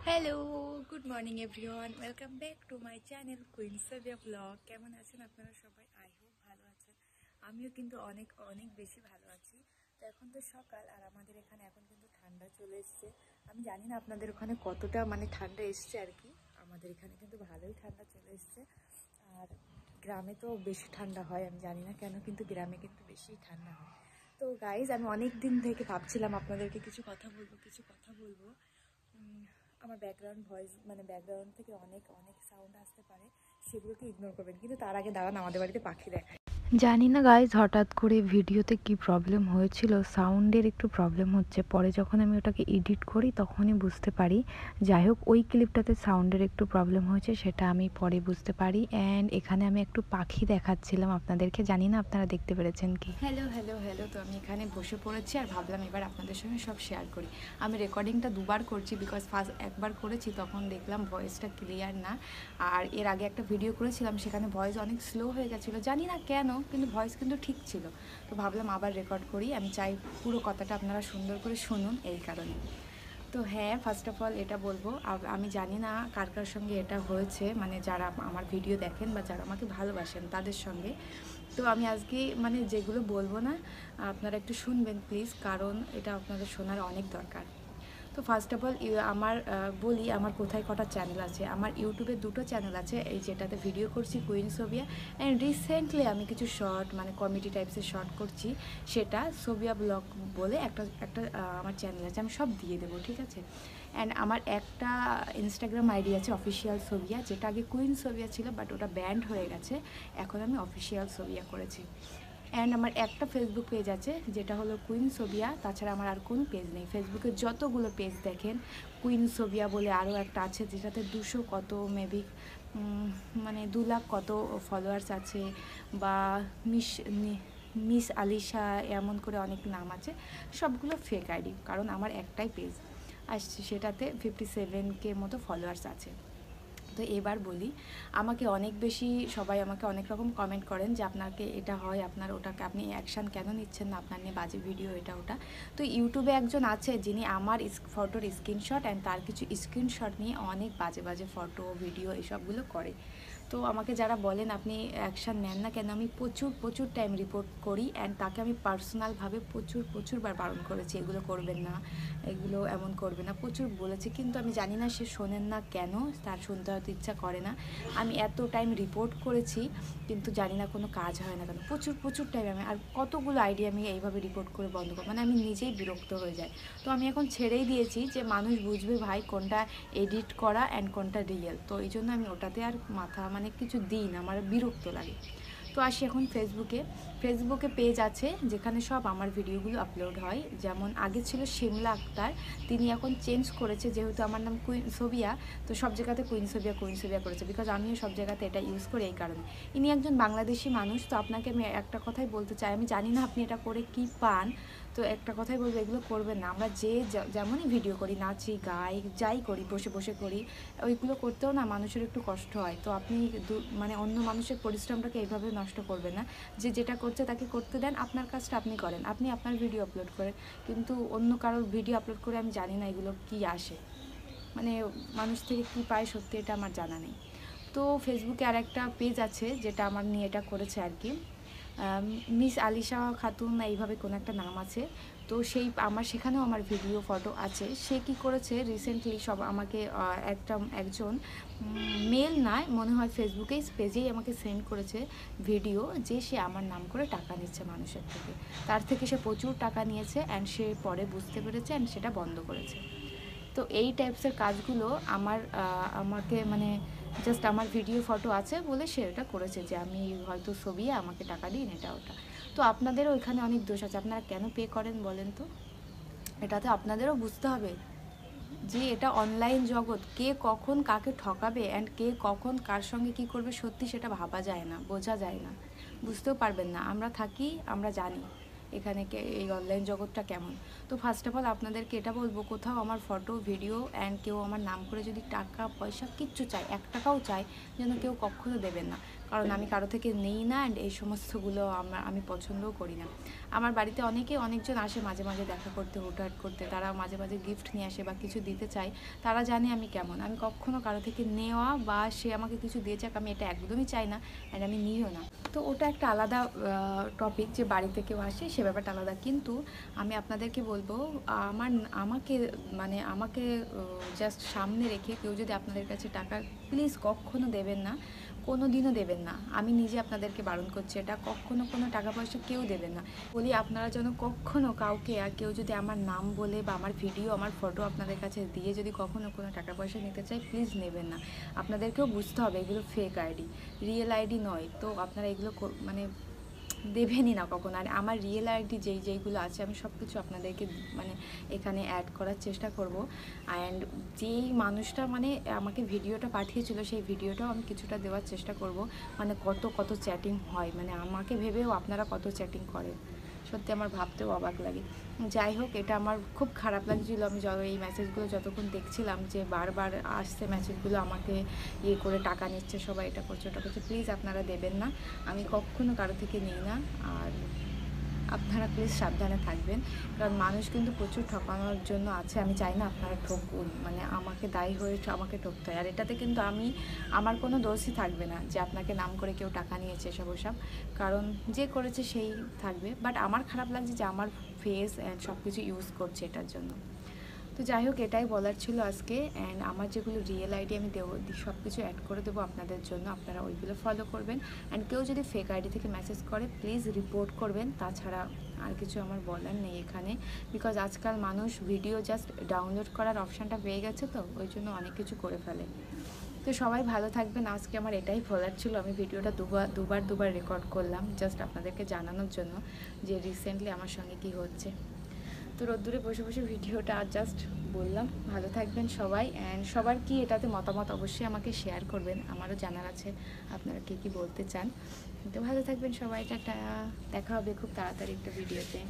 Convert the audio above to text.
Hello, good morning everyone, welcome back to my channel queen Sovia blog. কেমন আছেন আপনারা সবাই? আই হোপ ভালো আছেন। আমিও কিন্তু অনেক অনেক বেশি ভালো আছি। তো এখন তো সকাল, আর আমাদের এখানে এখন কিন্তু ঠান্ডা চলে এসছে। আমি জানি না আপনাদের ওখানে কতটা ঠান্ডা এসছে আর কি। আমাদের এখানে কিন্তু ভালোই ঠান্ডা চলে এসছে। আর গ্রামে তো বেশি ঠান্ডা হয়, আমি জানি না কেন, কিন্তু গ্রামে কিন্তু বেশি ঠান্ডা হয়। তো গাইজ, আমি অনেক দিন থেকে ভাবছিলাম আপনাদেরকে কিছু কথা বলবো। আমার ব্যাকগ্রাউন্ড ভয়েস ব্যাকগ্রাউন্ড থেকে অনেক অনেক সাউন্ড আসতে পারে, সেগুলোকে ইগনোর করবেন। কিন্তু তার আগে দাঁড়ান, আমাদের বাড়িতে পাখি দেখায়। জানি না গাইজ, হঠাৎ করে ভিডিওতে কি প্রবলেম হয়েছিল, সাউন্ডের একটু প্রবলেম হচ্ছে। পরে যখন আমি ওটাকে এডিট করি তখনই বুঝতে পারি। যাই হোক, ওই ক্লিপটাতে সাউন্ডের একটু প্রবলেম হয়েছে, সেটা আমি পরে বুঝতে পারি। অ্যান্ড এখানে আমি একটু পাখি দেখাচ্ছিলাম আপনাদেরকে, জানি না আপনারা দেখতে পেরেছেন কি। হ্যালো হ্যালো হ্যালো, তো আমি এখানে বসে পড়েছি আর ভাবলাম এবার আপনাদের সঙ্গে সব শেয়ার করি। আমি রেকর্ডিংটা দুবার করছি, বিকজ ফার্স্ট একবার করেছি তখন দেখলাম ভয়েসটা ক্লিয়ার না। আর এর আগে একটা ভিডিও করেছিলাম, সেখানে ভয়েস অনেক স্লো হয়ে গেছিলো, জানি না কেন, কিন্তু ভয়েস কিন্তু ঠিক ছিল। তো ভাবলাম আবার রেকর্ড করি, আমি চাই পুরো কথাটা আপনারা সুন্দর করে শুনুন, এই কারণে। তো হ্যাঁ, ফার্স্ট অফ অল এটা বলবো, আমি জানি না কার কার সঙ্গে এটা হয়েছে, যারা আমার ভিডিও দেখেন বা যারা আমাকে ভালোবাসেন তাদের সঙ্গে। তো আমি আজকে যেগুলো বলবো না, আপনারা একটু শুনবেন প্লিজ, কারণ এটা আপনাদের শোনার অনেক দরকার। তো ফার্স্ট অফ অল আমার বলি, আমার কোথায় কটা চ্যানেল আছে। আমার ইউটিউবে দুটো চ্যানেল আছে, এই যেটাতে ভিডিও করছি কুইন সোভিয়া, অ্যান্ড রিসেন্টলি আমি কিছু শর্ট কমেডি টাইপসের শর্ট করছি, সেটা সোভিয়া ব্লগ বলে একটা আমার চ্যানেল আছে। আমি সব দিয়ে দেবো, ঠিক আছে। অ্যান্ড আমার একটা ইনস্টাগ্রাম আইডি আছে অফিসিয়াল সোভিয়া, যেটা আগে কুইন সোভিয়া ছিল, বাট ওটা ব্যান্ড হয়ে গেছে, এখন আমি অফিসিয়াল সোভিয়া করেছি। অ্যান্ড আমার একটা ফেসবুক পেজ আছে, যেটা হলো কুইন সোভিয়া। তাছাড়া আমার আর কোনো পেজ নেই। ফেসবুকে যতগুলো পেজ দেখেন, কুইন সোভিয়া বলে আরও একটা আছে, যেটাতে 200 কত মেবি 2 লাখ কত ফলোয়ার্স আছে, বা মিস আলিশা, এমন করে অনেক নাম আছে। সবগুলো ফেক আইডি, কারণ আমার একটাই পেজ আর সেটাতে 57K মতো ফলোয়ার্স আছে। তো এবার বলি, আমাকে অনেক বেশি সবাই আমাকে অনেক রকম কমেন্ট করেন যে আপনাকে এটা হয়, আপনার ওটাকে আপনি অ্যাকশান কেন নিচ্ছেন না, আপনার নিয়ে বাজে ভিডিও এটা ওটা। তো ইউটিউবে একজন আছে যিনি আমার ফটোর স্ক্রিনশট অ্যান্ড তার কিছু স্ক্রিনশট নিয়ে অনেক বাজে বাজে ফটো ভিডিও এসবগুলো করে। তো আমাকে যারা বলেন আপনি অ্যাকশান নেন না কেন, আমি প্রচুর টাইম রিপোর্ট করি, অ্যান্ড তাকে আমি পার্সোনালভাবে প্রচুরবার বারণ করেছি, এগুলো করবেন না, এগুলো এমন করবে না, প্রচুর বলেছি। কিন্তু আমি জানি না সে শোনেন না কেন, তার শুনতে হয়তো ইচ্ছা করে না। আমি এত টাইম রিপোর্ট করেছি, কিন্তু জানি না কোনো কাজ হয় না কেন। প্রচুর টাইম আমি, আর কতগুলো আইডিয়া আমি এইভাবে রিপোর্ট করে বন্ধ করি, আমি নিজেই বিরক্ত হয়ে যাই। তো আমি এখন ছেড়েই দিয়েছি যে মানুষ বুঝবে ভাই কোনটা এডিট করা অ্যান্ড কোনটা রিয়েল। তো এই জন্য আমি ওটাতে আর মাথা কিছু দিই না, আমার বিরক্ত লাগে। তো আসি এখন ফেসবুকে পেজ আছে যেখানে সব আমার ভিডিওগুলো আপলোড হয়। যেমন আগে ছিল শিমলা আক্তার, তিনি এখন চেঞ্জ করেছে, যেহেতু আমার নাম কুইন সোভিয়া, তো সব জায়গাতে কুইন সোভিয়া করেছে, বিকজ আমিও সব জায়গাতে এটা ইউজ করি, এই কারণে। ইনি একজন বাংলাদেশি মানুষ। তো আপনাকে আমি একটা কথাই বলতে চাই, আমি জানি না আপনি এটা করে কি পান, তো একটা কথাই বলবো, এগুলো করবেন না। আমরা যেমনই ভিডিও করি, নাচি গাই যাই করি, বসে করি, ওইগুলো করতেও না মানুষের একটু কষ্ট হয়। তো আপনি অন্য মানুষের পরিশ্রমটাকে এইভাবে নষ্ট করবেন না। যেটা করছে তাকে করতে দেন, আপনার কাজটা আপনি করেন, আপনি আপনার ভিডিও আপলোড করেন। কিন্তু অন্য কারোর ভিডিও আপলোড করে আমি জানি না এগুলো কি আসে, মানুষ থেকে কি পায়, সত্যি এটা আমার জানা নেই। তো ফেসবুকে আর একটা পেজ আছে যেটা আমার নিয়ে এটা করেছে আর কি, মিস আলিশা খাতুন এইভাবে কোনো একটা নাম আছে। তো সেখানেও আমার ভিডিও ফটো আছে। সে কি করেছে রিসেন্টলি, সব আমাকে একজন মেল নয়, মনে হয় ফেসবুকেই পেজেই আমাকে সেন্ড করেছে ভিডিও, যে সে আমার নাম করে টাকা নিচ্ছে মানুষের থেকে। তার থেকে সে প্রচুর টাকা নিয়েছে, অ্যান্ড সে পরে বুঝতে পেরেছে অ্যান্ড সেটা বন্ধ করেছে। তো এই টাইপসের কাজগুলো আমাকে জাস্ট আমার ভিডিও ফটো আছে বলে সে এটা করেছে, যে আমি হয়তো ছবি আমাকে টাকা দিন এটা ওটা। তো আপনাদেরও ওইখানে অনেক দোষ আছে, আপনারা কেন পে করেন বলেন তো? এটাতে আপনাদেরও বুঝতে হবে যে এটা অনলাইন জগৎ, কে কখন কাকে ঠকাবে অ্যান্ড কে কখন কার সঙ্গে কি করবে, সত্যি সেটা ভাবা যায় না, বোঝা যায় না, বুঝতেও পারবেন না। আমরা থাকি, আমরা জানি এখানে এই অনলাইন জগৎটা কেমন। তো ফার্স্ট অফ অল আপনাদেরকে এটা বলবো, কোথাও আমার ফটো ভিডিও অ্যান্ড কেউ আমার নাম করে যদি টাকা পয়সা কিচ্ছু চায়, 1 টাকাও চায়, যেন কেউ কখনো দেবেন না। কারণ আমি কারো থেকে নেই না, অ্যান্ড এই সমস্তগুলো আমি পছন্দও করি না। আমার বাড়িতে অনেকজন আসে মাঝে মাঝে দেখা করতে, হুটহাট করতে, তারা মাঝে মাঝে গিফট নিয়ে আসে বা কিছু দিতে চায়। তারা জানে আমি কেমন, আমি কখনও কারো থেকে নেওয়া বা সে আমাকে কিছু দিয়ে যাক আমি এটা একদমই চাই না, অ্যান্ড আমি নিও না। তো ওটা একটা আলাদা টপিক, যে বাড়িতে কেউ আসে সে ব্যাপারটা আলাদা। কিন্তু আমি আপনাদেরকে বলবো, আমাকে জাস্ট সামনে রেখে কেউ যদি আপনাদের কাছে টাকা প্লিজ কখনো দেবেন না, কোনো দিনও দেবেন না। আমি নিজে আপনাদেরকে বারণ করছি, এটা কখনো কোনো টাকা পয়সা কেউ দেবেন না বলি। আপনারা যেন কখনো কাউকে, আর কেউ যদি আমার নাম বলে বা আমার ভিডিও, আমার ফটো আপনাদের কাছে দিয়ে যদি কখনো কোনো টাকা পয়সা নিতে চাই, প্লিজ নেবেন না। আপনাদেরকেও বুঝতে হবে এগুলো ফেক আইডি, রিয়েল আইডি নয়। তো আপনারা এগুলো দেবেনই না কখনো। আর আমার রিয়েল আইডি যেইগুলো আছে আমি সব কিছু আপনাদেরকে এখানে অ্যাড করার চেষ্টা করব। অ্যান্ড যেই মানুষটা আমাকে ভিডিওটা পাঠিয়েছিল, সেই ভিডিওটাও আমি কিছুটা দেওয়ার চেষ্টা করব। কত চ্যাটিং হয়, আমাকে ভেবেও আপনারা কত চ্যাটিং করেন, সত্যি আমার ভাবতেও অবাক লাগে। যাই হোক, এটা আমার খুব খারাপ লাগছিল। আমি এই মেসেজগুলো যতক্ষণ দেখছিলাম, যে বারবার আসছে মেসেজগুলো, আমাকে করে টাকা নিচ্ছে সবাই, এটা করছে ওটা করছে, প্লিজ আপনারা দেবেন না। আমি কখনো কারো থেকে নিই না। আর আপনারা প্লিজ সাবধানে থাকবেন, কারণ মানুষ কিন্তু প্রচুর ঠকানোর জন্য আছে। আমি চাই না আপনারা ঠকুন, আমাকে দায়ী হয়ে আমাকে ঠকতে হয়। আর এটাতে কিন্তু আমার কোনো দোষই থাকবে না যে আপনাকে নাম করে কেউ টাকা নিয়েছে ওসব, কারণ যে করেছে সেই থাকবে। বাট আমার খারাপ লাগছে যে আমার ফেস অ্যান্ড সব কিছু ইউজ করছে এটার জন্য। তো যাই হোক, এটাই বলার ছিল আজকে। অ্যান্ড আমার যেগুলো রিয়েল আইডি আমি সব কিছু অ্যাড করে দেবো আপনাদের জন্য, আপনারা ওইগুলো ফলো করবেন। অ্যান্ড কেউ যদি ফেক আইডি থেকে মেসেজ করে, প্লিজ রিপোর্ট করবেন। তাছাড়া আর কিছু আমার বলার নেই এখানে, বিকজ আজকাল মানুষ ভিডিও জাস্ট ডাউনলোড করার অপশানটা পেয়ে গেছে, তো ওই জন্য অনেক কিছু করে ফেলে। তো সবাই ভালো থাকবেন। আজকে আমার এটাই বলার ছিল। আমি ভিডিওটা দুবার রেকর্ড করলাম জাস্ট আপনাদেরকে জানানোর জন্য যে রিসেন্টলি আমার সঙ্গে কি হচ্ছে। তো রোদ্দুরে বসে বসে ভিডিওটা জাস্ট বললাম। ভালো থাকবেন সবাই, অ্যান্ড সবার কি এটাতে মতামত অবশ্যই আমাকে শেয়ার করবেন, আমারও জানার আছে আপনারা কী বলতে চান। তো ভালো থাকবেন সবাই, টাটা। দেখা হবে খুব তাড়াতাড়ি একটা ভিডিওতে।